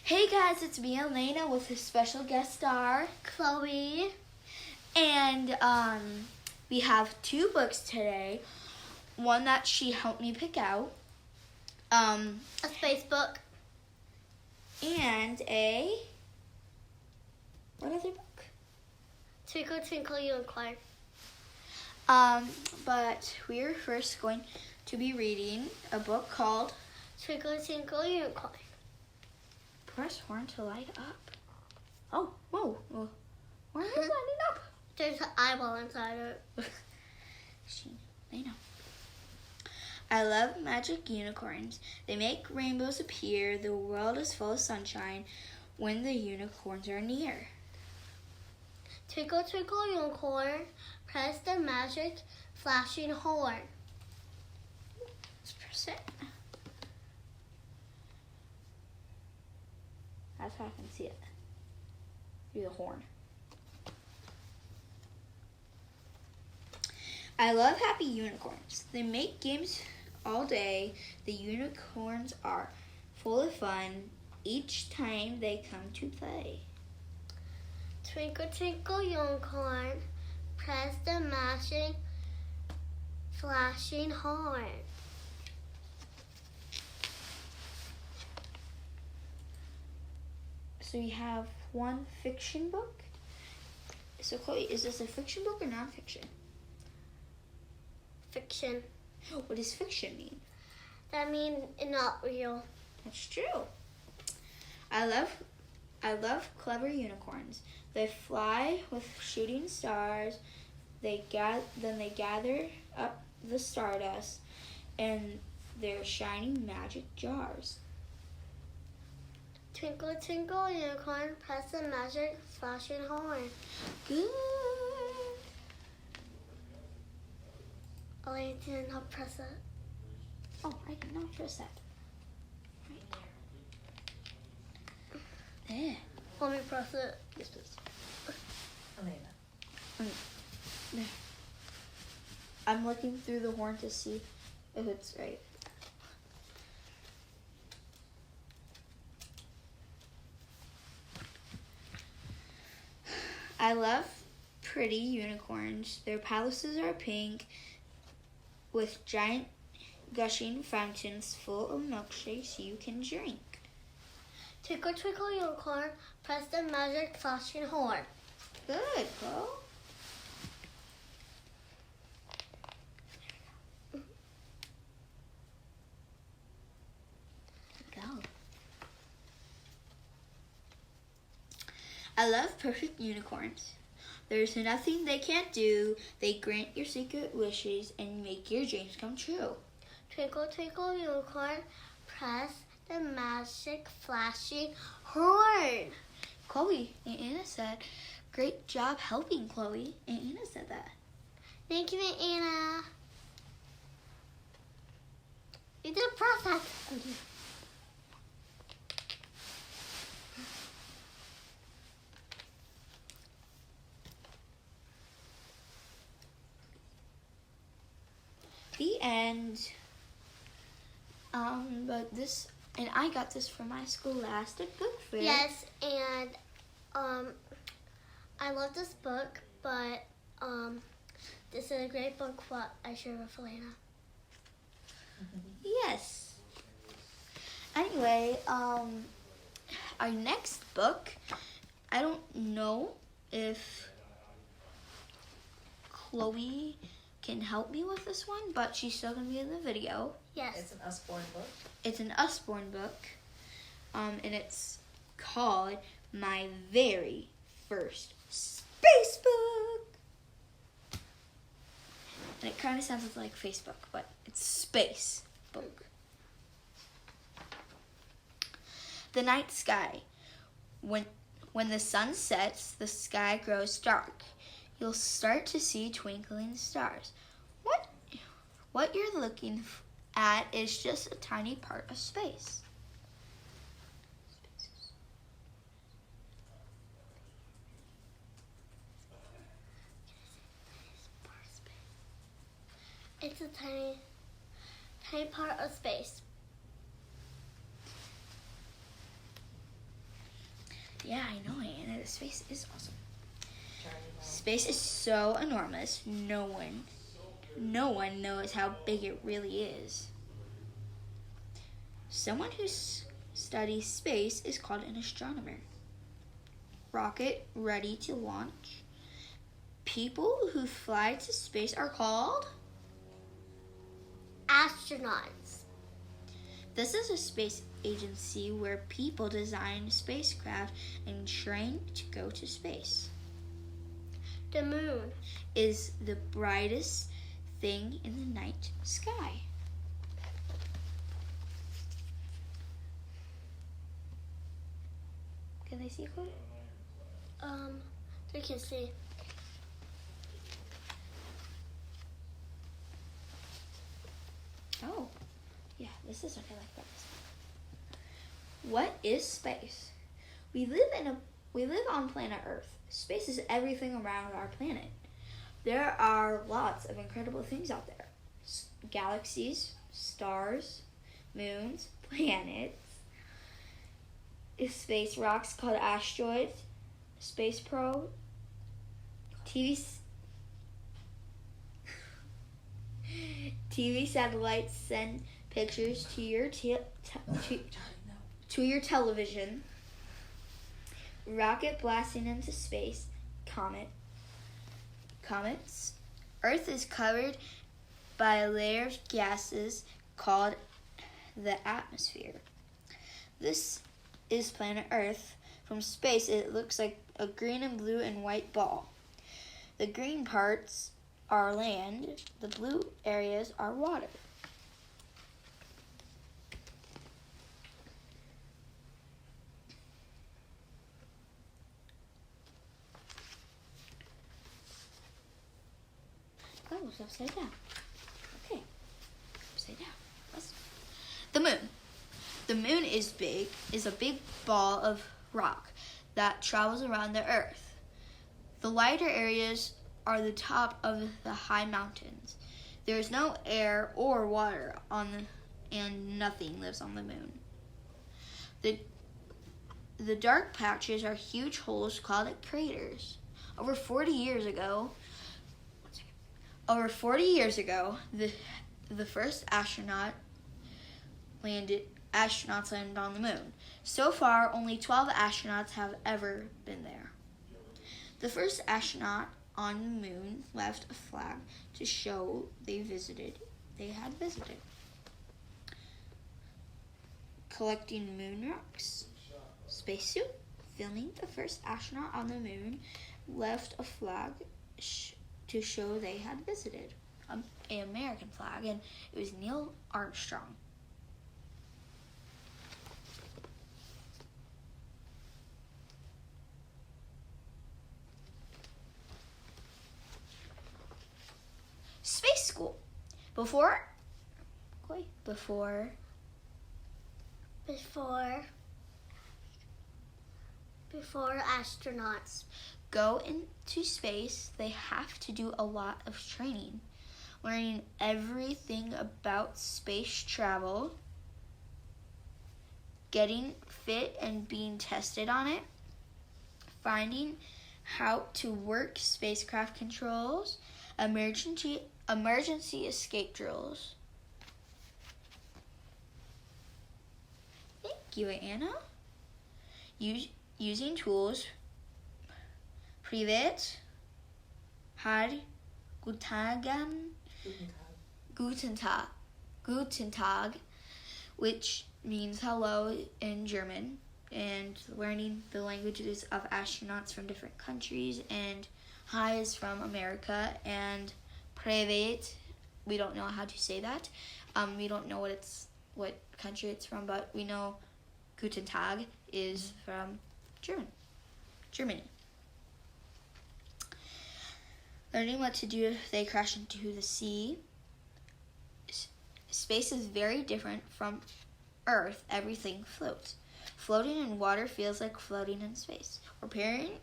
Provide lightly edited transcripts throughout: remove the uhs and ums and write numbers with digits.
Hey guys, it's me, Alaina, with a special guest star, Chloe. And we have two books today. One that she helped me pick out. A space book. And what other book? Twinkle Twinkle Unicorn. But we're first going to be reading a book called Twinkle Twinkle Unicorn. Press horn to light up. Oh, whoa. Why is it lighting up? There's an eyeball inside it. They know. I love magic unicorns. They make rainbows appear. The world is full of sunshine when the unicorns are near. Twinkle Twinkle Unicorn, press the magic flashing horn. Let's press it. That's how I can see it. Through the horn. I love happy unicorns. They make games all day. The unicorns are full of fun each time they come to play. Twinkle Twinkle Unicorn, press the magic flashing horn. So we have one fiction book. So Chloe, is this a fiction book or nonfiction? Fiction. What does fiction mean? That means it's not real. That's true. I love clever unicorns. They fly with shooting stars. Then they gather up the stardust in their shining magic jars. Twinkle Twinkle Unicorn, press the magic flashing horn. Good. Oh, I did not press it. Oh, I did not press that. Right there. There. Let me press it. Yes, please. Alaina. There. I'm looking through the horn to see if it's right. I love pretty unicorns. Their palaces are pink with giant gushing fountains full of milkshakes you can drink. Twinkle Twinkle Unicorn, press the magic flashing horn. Good, Chloe. Go. I love perfect unicorns. There's nothing they can't do. They grant your secret wishes and make your dreams come true. Twinkle Twinkle Unicorn, press the magic flashing horn. Chloe, Aunt Anna said, great job helping, Chloe. Aunt Anna said that. Thank you, Aunt Anna. You did a process. The end. But this, and I got this from my scholastic book fair. Yes, and I love this book, but this is a great book. What I share with Alaina. Yes. Anyway, our next book, I don't know if Chloe can help me with this one, but she's still going to be in the video. Yes. It's an Usborne book. It's an Usborne book, and it's called My Very First Space Book. And it kind of sounds like Facebook, but it's space book. The night sky. When the sun sets, the sky grows dark. You'll start to see twinkling stars. What you're looking at is just a tiny part of space. It's a tiny part of space. Yeah, I know, Anna. Space is awesome. Space is so enormous, no one knows how big it really is. Someone who studies space is called an astronomer. Rocket ready to launch. People who fly to space are called astronauts. This is a space agency where people design spacecraft and train to go to space. The moon is the brightest thing in the night sky. Can they see it, Chloe? They can see. Oh, yeah, this is what I like about this. What is space? We live on planet Earth. Space is everything around our planet. There are lots of incredible things out there. Galaxies, stars, moons, planets, space rocks called asteroids, space probe, TV satellites send pictures to your to your television. Rocket blasting into space. Comets. Earth is covered by a layer of gases called the atmosphere. This is planet Earth. From space, it looks like a green and blue and white ball. The green parts are land. The blue areas are water. Oh, it's upside down. Okay. Upside down. The moon. The moon is a big ball of rock that travels around the Earth. The lighter areas are the top of the high mountains. There is no air or water and nothing lives on the moon. The dark patches are huge holes called craters. Over 40 years ago, the first astronauts landed on the moon. So far, only 12 astronauts have ever been there. The first astronaut on the moon left a flag to show they had visited. Collecting moon rocks. Spacesuit. Filming the first astronaut on the moon left a flag to show they had visited. An American flag, and it was Neil Armstrong. Space school. Before astronauts go into space, they have to do a lot of training, learning everything about space travel, getting fit and being tested on it, finding how to work spacecraft controls, emergency escape drills. Thank you, Anna. Using tools. Privet. Har. Guten Tag, which means hello in German, and learning the languages of astronauts from different countries, and hi is from America, and Privet, we don't know how to say that. We don't know what country it's from, but we know Guten Tag is from Germany. Learning what to do if they crash into the sea. Space is very different from Earth. Everything floats. Floating in water feels like floating in space. Repairing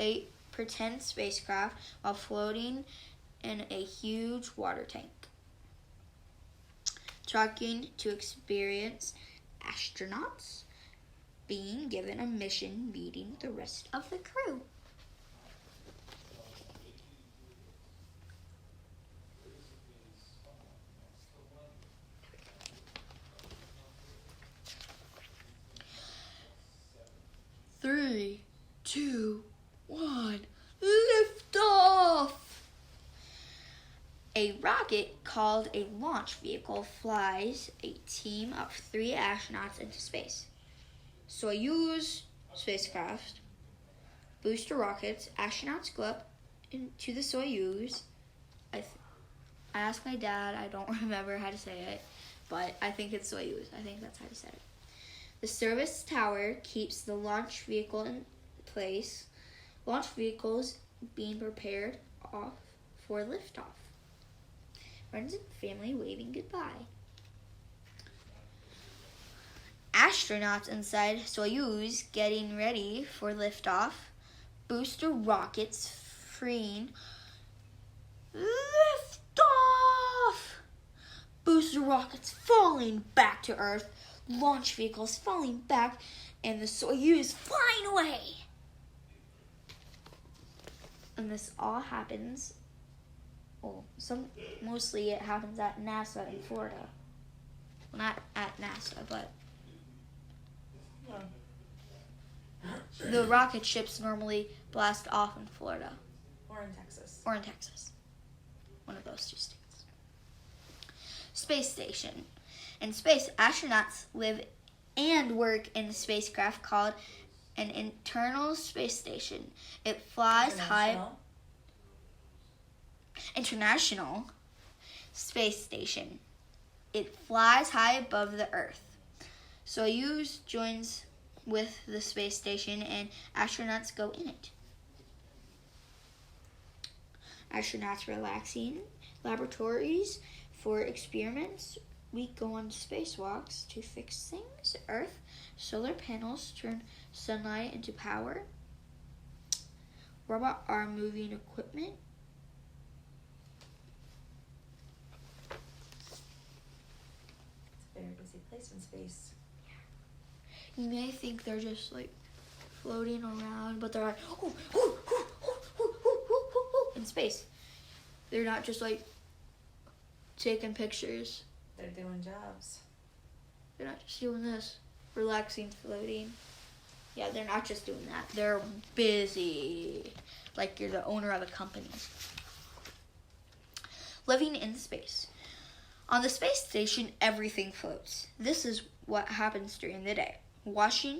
a pretend spacecraft while floating in a huge water tank. Talking to experienced astronauts. being given a mission meeting the rest of the crew. Three, two, one, lift off! A rocket called a launch vehicle flies a team of 3 astronauts into space. Soyuz spacecraft, booster rockets, astronauts go up into the Soyuz. I asked my dad, I don't remember how to say it, but I think it's Soyuz. I think that's how to say it. The service tower keeps the launch vehicle in place. Launch vehicles being prepared off for liftoff. Friends and family waving goodbye. Astronauts inside Soyuz getting ready for liftoff. Booster rockets freeing. Liftoff! Booster rockets falling back to Earth. Launch vehicles falling back, and the Soyuz flying away. And this all happens, mostly it happens at NASA in Florida. Well, not at NASA, but the rocket ships normally blast off in Florida. Or in Texas. One of those 2 states. Space station. In space, astronauts live and work in a spacecraft called an internal space station. It flies high. International Space Station. It flies high above the Earth. Soyuz joins with the space station and astronauts go in it. Astronauts relaxing, laboratories for experiments. We go on spacewalks to fix things. Earth, solar panels turn sunlight into power. Robot arm moving equipment. It's a very busy place in space. You may think they're just like floating around, but they're like in space. They're not just like taking pictures. They're doing jobs. They're not just doing this, relaxing, floating. Yeah, they're not just doing that. They're busy, like you're the owner of a company. Living in space. On the space station, everything floats. This is what happens during the day. Washing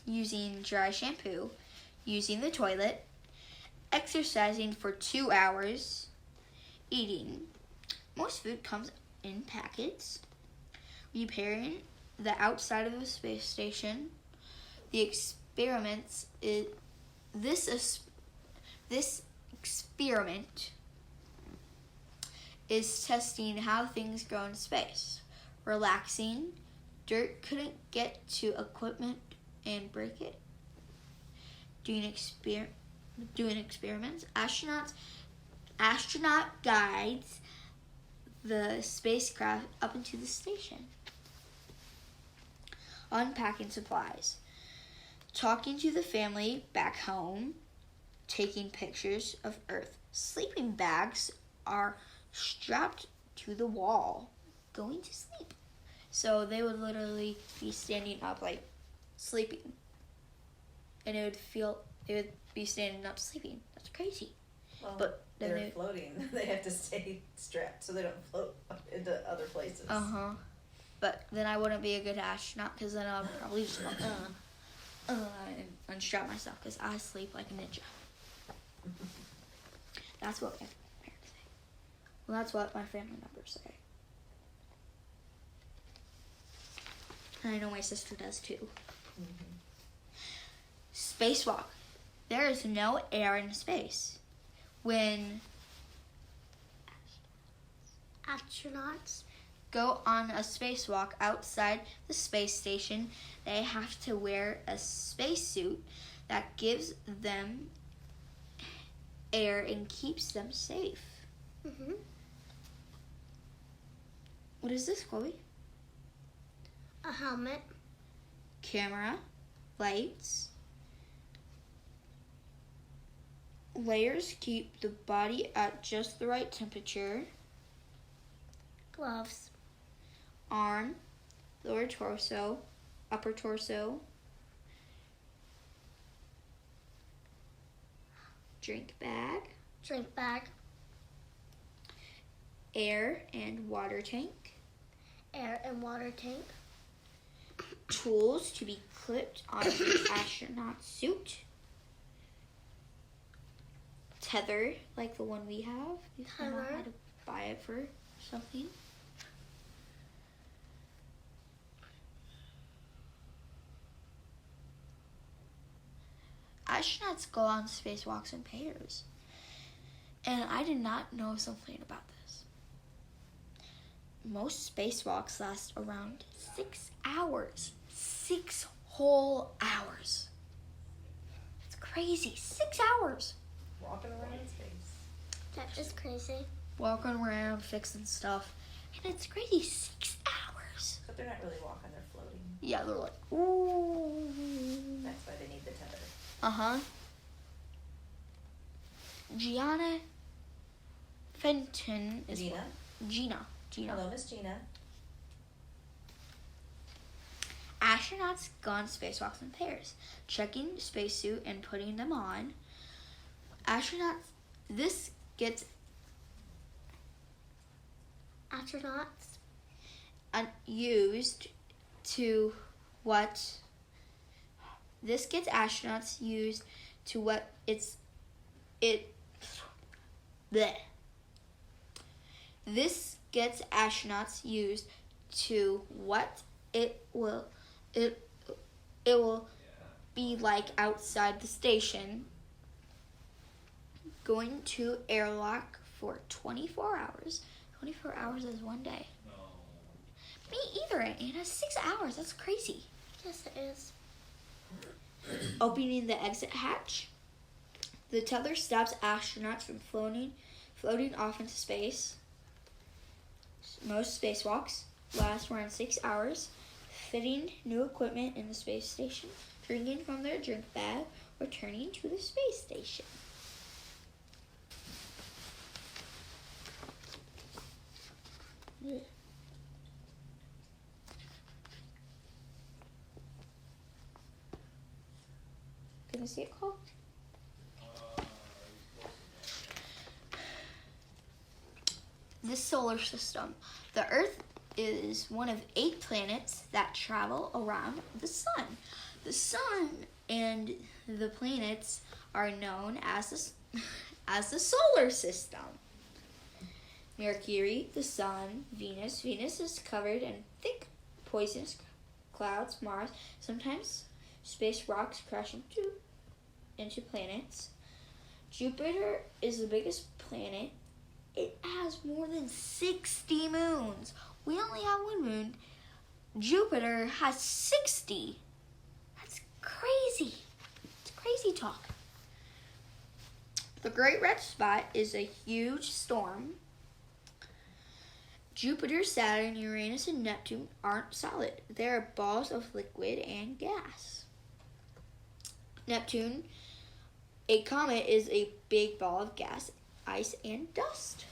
using dry shampoo, using the toilet, exercising for 2 hours, eating. Most food comes in packets. Repairing the outside of the space station. The experiments this experiment is testing how things grow in space. Relaxing. Dirt couldn't get to equipment and break it. Doing experiments. Astronaut guides the spacecraft up into the station. Unpacking supplies. Talking to the family back home. Taking pictures of Earth. Sleeping bags are strapped to the wall. Going to sleep. So they would literally be standing up like sleeping. And they would be standing up sleeping. That's crazy. Well, but then they're floating. They have to stay strapped so they don't float up into other places. But then I wouldn't be a good astronaut because then I'll probably just and unstrap myself because I sleep like a ninja. That's what my parents say. Well, that's what my family members say. And I know my sister does too. Mm-hmm. Spacewalk. There is no air in space. When Astronauts go on a spacewalk outside the space station, they have to wear a spacesuit that gives them air and keeps them safe. Mm-hmm. What is this, Chloe? A helmet. camera, lights. Layers keep the body at just the right temperature. Gloves. Arm, lower torso, upper torso. Drink bag, Drink bag. air and water tank. Air and water tank. Tools to be clipped on the astronaut suit. Tether, like the one we have. You found out how to buy it for something. Astronauts go on spacewalks in pairs. And I did not know something about this. Most spacewalks last around 6 hours. 6 whole hours. It's crazy. 6 hours. Walking around in space. That is crazy. Walking around, fixing stuff. And it's crazy. 6 hours. But they're not really walking, they're floating. Yeah, they're like, ooh. That's why they need the tether. Uh-huh. Gianna Fenton is Gina. Gina. Hello, Miss Gina. Astronauts go on spacewalks in pairs, checking the spacesuit and putting them on. This gets Astronauts. used to what? This gets astronauts used to what bleh. This gets astronauts used to what it will be like outside the station. Going to airlock for 24 hours. 24 hours is one day. No. Me either, Anna. 6 hours. That's crazy. Yes, it is. Opening the exit hatch. The tether stops astronauts from floating off into space. Most spacewalks last around 6 hours. Fitting new equipment in the space station, drinking from their drink bag, returning to the space station. Gonna see it called? The solar system. The Earth is one of 8 planets that travel around the sun. The sun and the planets are known as the solar system. Mercury, the sun, Venus. Venus is covered in thick, poisonous clouds. Mars. Sometimes space rocks crash into planets. Jupiter is the biggest planet. It has more than 60 moons. We only have 1 moon. Jupiter has 60. That's crazy. It's crazy talk. The Great Red Spot is a huge storm. Jupiter, Saturn, Uranus, and Neptune aren't solid. They are balls of liquid and gas. Neptune, a comet, is a big ball of gas, ice, and dust.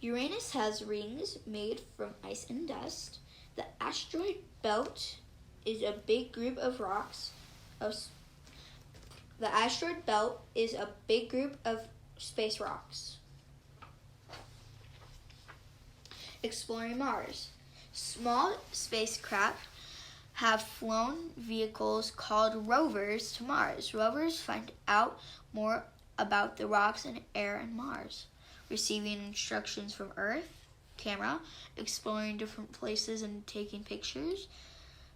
Uranus has rings made from ice and dust. The asteroid belt is a big group of rocks. The asteroid belt is a big group of space rocks. Exploring Mars. Small spacecraft have flown vehicles called rovers to Mars. Rovers find out more about the rocks and air on Mars, receiving instructions from Earth, camera, exploring different places and taking pictures,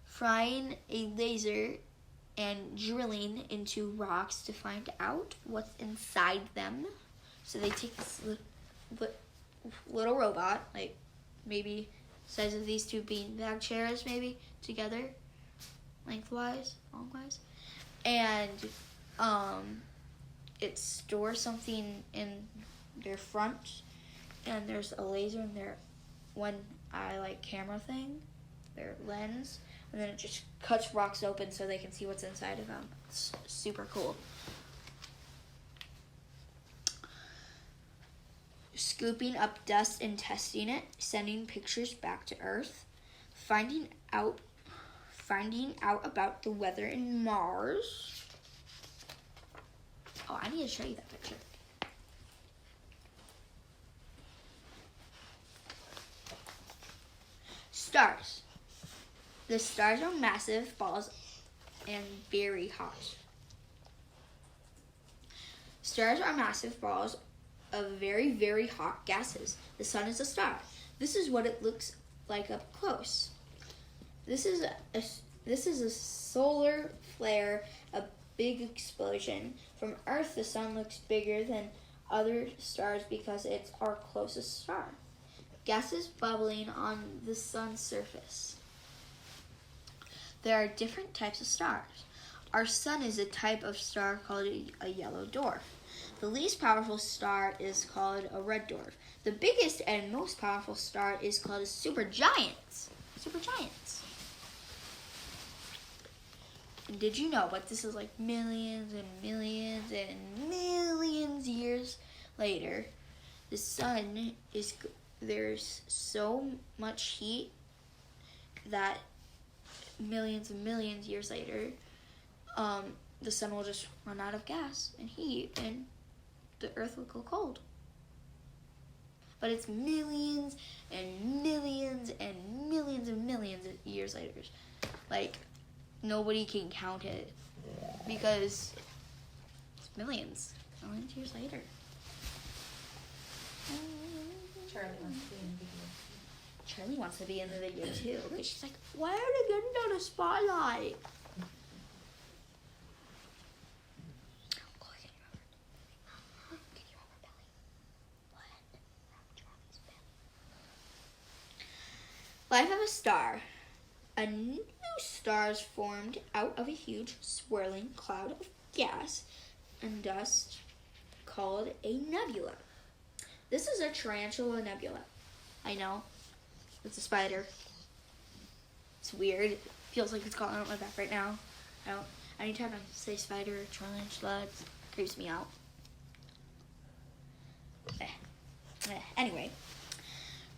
flying a laser, and drilling into rocks to find out what's inside them. So they take this little robot, like maybe size of these 2 beanbag chairs, maybe together, lengthwise, longwise, and it stores something in their front, and there's a laser in their one eye like camera thing, their lens, and then it just cuts rocks open so they can see what's inside of them. It's super cool. Scooping up dust and testing it, sending pictures back to Earth, finding out about the weather in Mars. Oh, I need to show you that picture. Stars. The stars are massive balls and very hot. Stars are massive balls of very, very hot gases. The sun is a star. This is what it looks like up close. This is a solar flare, a big explosion. From Earth, the sun looks bigger than other stars because it's our closest star. Gases bubbling on the sun's surface. There are different types of stars. Our sun is a type of star called a yellow dwarf. The least powerful star is called a red dwarf. The biggest and most powerful star is called a supergiant. Supergiant. And did you know, but this is like millions and millions and millions years later, the sun is, there's so much heat that millions and millions years later, the sun will just run out of gas and heat and the earth will go cold. But it's millions and millions and millions and millions of years later. Like, nobody can count it because it's millions years later. Charlie wants to be in the video. Charlie wants to be in the video too. Because she's like, why are they getting on a spotlight? Life of a star. A new star is formed out of a huge swirling cloud of gas and dust called a nebula. This is a tarantula nebula. I know. It's a spider. It's weird. It feels like it's crawling on my back right now. Anytime I say spider or tarantula, it creeps me out. Anyway.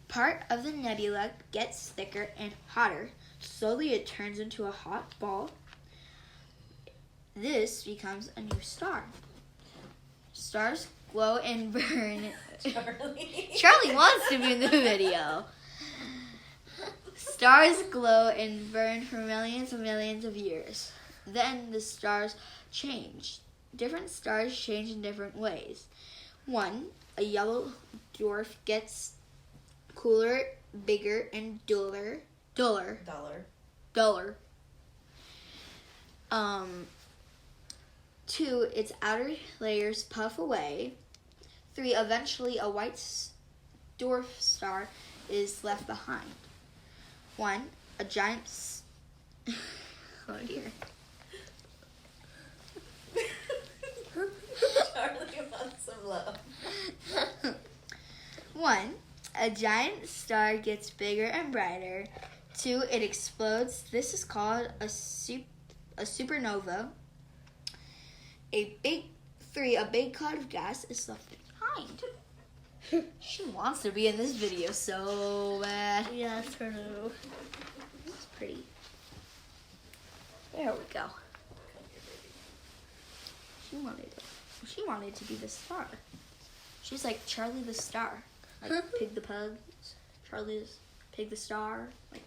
Part of the nebula gets thicker and hotter. Slowly it turns into a hot ball. This becomes a new star. Stars glow and burn. Charlie wants to be in the video. Stars glow and burn for millions and millions of years. Then the stars change. Different stars change in different ways. One, a yellow dwarf gets cooler, bigger, and duller. Two, its outer layers puff away. Three, eventually a white dwarf star is left behind. One, a giant... oh dear. Charlie wants some love. One, a giant star gets bigger and brighter. Two, it explodes. This is called a supernova. Three, a big cloud of gas is left behind. She wants to be in this video so bad. Yeah, it's her too. It's pretty. There we go. She wanted to be the star. She's like Charlie the Star. Like Pig the Pug. Charlie's Pig the Star. Like,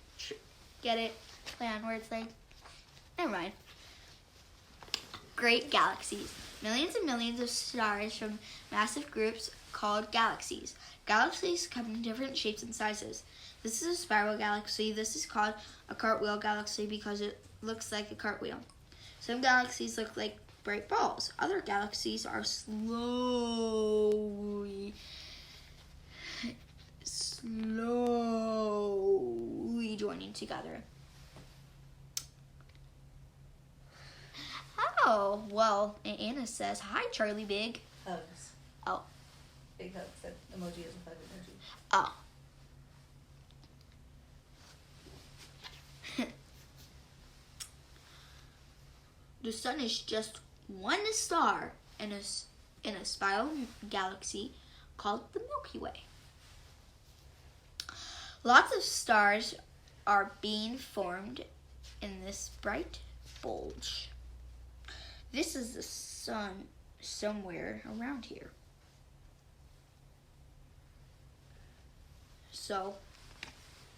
get it? Play on words like. Never mind. Great galaxies. Millions and millions of stars from massive groups called galaxies. Galaxies come in different shapes and sizes. This is a spiral galaxy. This is called a cartwheel galaxy because it looks like a cartwheel. Some galaxies look like bright balls. Other galaxies are slowly joining together. Oh, well, and Anna says, hi, Charlie Big. Hugs. Oh. Big hugs. That emoji is a hug emoji. Oh. The sun is just one star in a spiral galaxy called the Milky Way. Lots of stars are being formed in this bright bulge. This is the sun somewhere around here. So,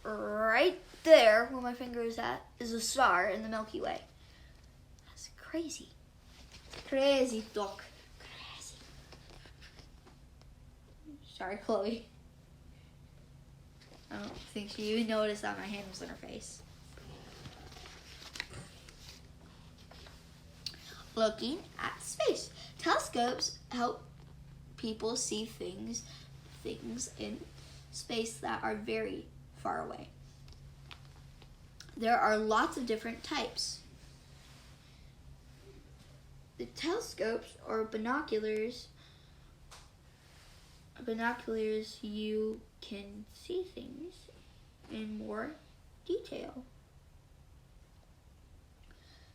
right there, where my finger is at, is a star in the Milky Way. That's crazy. Crazy talk. Crazy. Sorry, Chloe. I don't think she even noticed that my hand was in her face. Looking at space. Telescopes help people see things in space that are very far away. There are lots of different types. The telescopes or binoculars, you can see things in more detail.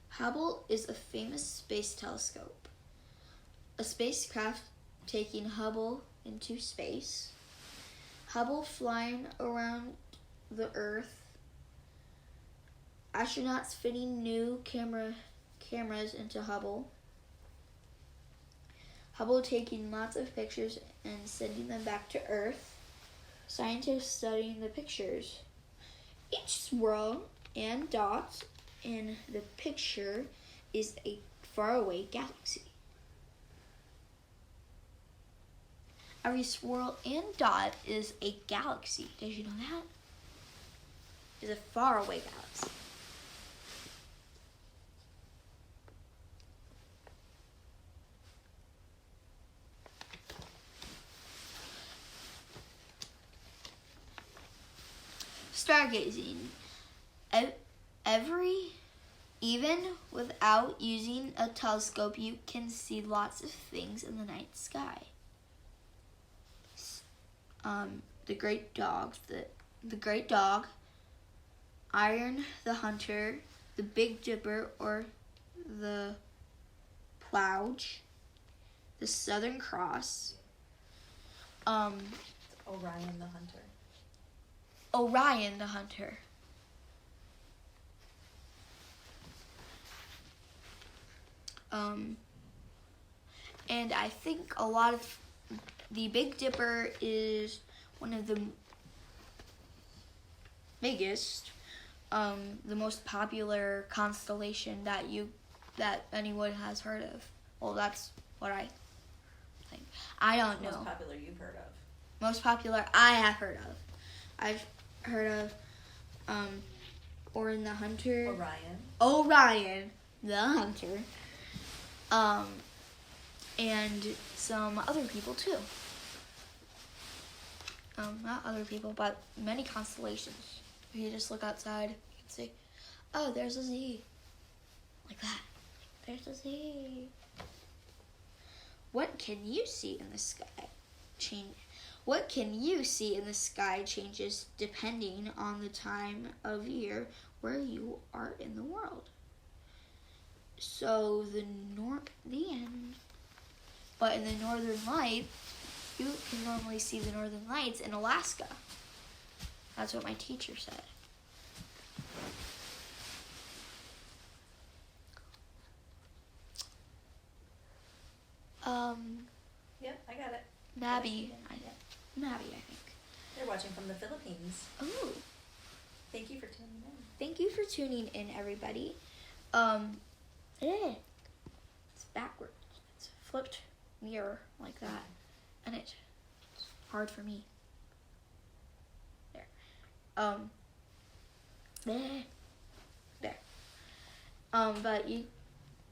Hubble is a famous space telescope. A spacecraft taking Hubble into space. Hubble flying around the Earth. Astronauts fitting new cameras into Hubble. Hubble taking lots of pictures and sending them back to Earth. Scientists studying the pictures. Each swirl and dot in the picture is a faraway galaxy. Every swirl and dot is a galaxy. Did you know that? Is a faraway galaxy. Stargazing. Even without using a telescope, you can see lots of things in the night sky. The great dog, Iron the hunter, the Big Dipper or the Plouge, the Southern Cross, Orion the hunter. Orion the hunter. And I think a lot of the Big Dipper is one of the biggest, the most popular constellation that anyone has heard of. Well, that's what I think. I don't know. Most popular you've heard of. Most popular I have heard of. I've heard of Orion the Hunter. Orion the Hunter. And some other people too. Not other people, but many constellations. If you just look outside, you can see, oh, there's a Z. Like that. There's a Z. What can you see in the sky? What can you see in the sky changes depending on the time of year where you are in the world. So but in the northern lights, you can normally see the northern lights in Alaska. That's what my teacher said. Yep, I got it. Nabby, I think. They're watching from the Philippines. Oh. Thank you for tuning in. Thank you for tuning in, everybody. It's backwards. It's flipped mirror like that. And it's hard for me. There. There. But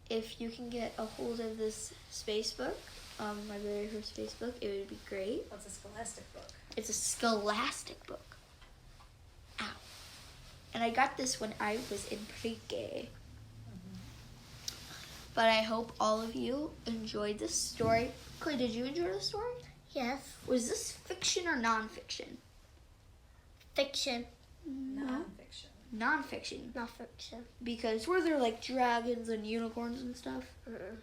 if you can get a hold of this space book, my very first space book, it would be great. What's a scholastic book? It's a scholastic book. Ow. And I got this when I was in pre-K. But I hope all of you enjoyed this story. Clay, did you enjoy the story? Yes. Was this fiction or nonfiction? Fiction. Non-fiction. nonfiction? Not fiction. Because were there like dragons and unicorns and stuff? Mm-mm.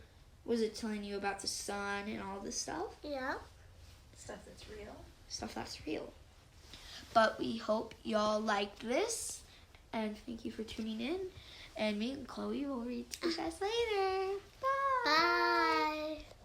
Was it telling you about the sun and all this stuff? Yeah. Stuff that's real. Stuff that's real. But we hope y'all liked this, and thank you for tuning in. And me and Chloe will read to you guys later. Bye. Bye.